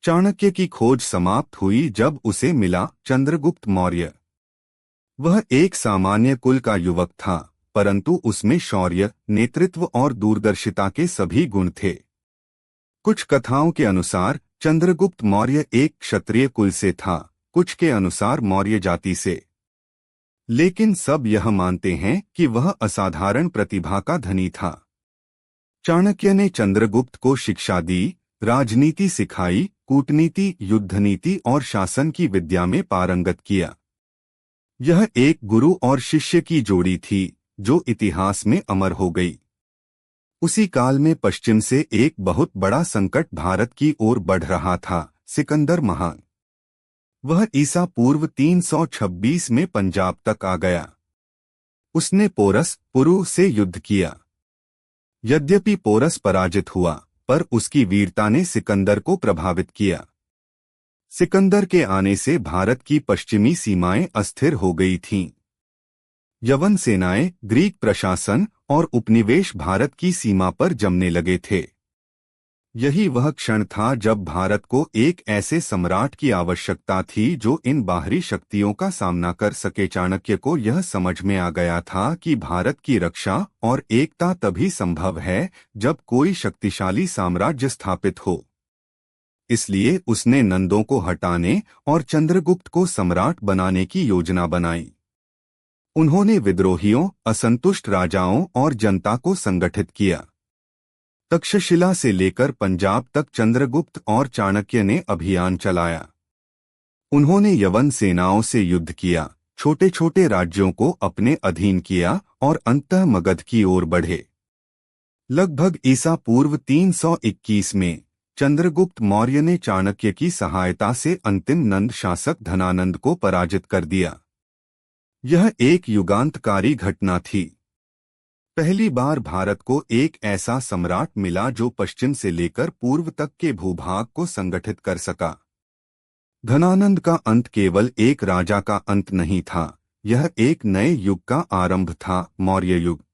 चाणक्य की खोज समाप्त हुई जब उसे मिला चंद्रगुप्त मौर्य। वह एक सामान्य कुल का युवक था, परंतु उसमें शौर्य, नेतृत्व और दूरदर्शिता के सभी गुण थे। कुछ कथाओं के अनुसार चंद्रगुप्त मौर्य एक क्षत्रिय कुल से था, कुछ के अनुसार मौर्य जाति से। लेकिन सब यह मानते हैं कि वह असाधारण प्रतिभा का धनी था। चाणक्य ने चंद्रगुप्त को शिक्षा दी, राजनीति सिखाई, कूटनीति, युद्धनीति और शासन की विद्या में पारंगत किया। यह एक गुरु और शिष्य की जोड़ी थी जो इतिहास में अमर हो गई। उसी काल में पश्चिम से एक बहुत बड़ा संकट भारत की ओर बढ़ रहा था, सिकंदर महान। वह ईसा पूर्व 326 में पंजाब तक आ गया। उसने पोरस पुरु से युद्ध किया। यद्यपि पोरस पराजित हुआ, पर उसकी वीरता ने सिकंदर को प्रभावित किया। सिकंदर के आने से भारत की पश्चिमी सीमाएं अस्थिर हो गई थीं। यवन सेनाएं, ग्रीक प्रशासन और उपनिवेश भारत की सीमा पर जमने लगे थे। यही वह क्षण था जब भारत को एक ऐसे सम्राट की आवश्यकता थी जो इन बाहरी शक्तियों का सामना कर सके। चाणक्य को यह समझ में आ गया था कि भारत की रक्षा और एकता तभी संभव है जब कोई शक्तिशाली साम्राज्य स्थापित हो। इसलिए उसने नंदों को हटाने और चंद्रगुप्त को सम्राट बनाने की योजना बनाई। उन्होंने विद्रोहियों, असंतुष्ट राजाओं और जनता को संगठित किया। तक्षशिला से लेकर पंजाब तक चंद्रगुप्त और चाणक्य ने अभियान चलाया। उन्होंने यवन सेनाओं से युद्ध किया, छोटे छोटे राज्यों को अपने अधीन किया और अंततः मगध की ओर बढ़े। लगभग ईसा पूर्व 321 में चंद्रगुप्त मौर्य ने चाणक्य की सहायता से अंतिम नंद शासक धनानंद को पराजित कर दिया। यह एक युगांतकारी घटना थी। पहली बार भारत को एक ऐसा सम्राट मिला जो पश्चिम से लेकर पूर्व तक के भूभाग को संगठित कर सका। धनानंद का अंत केवल एक राजा का अंत नहीं था, यह एक नए युग का आरंभ था, मौर्य युग।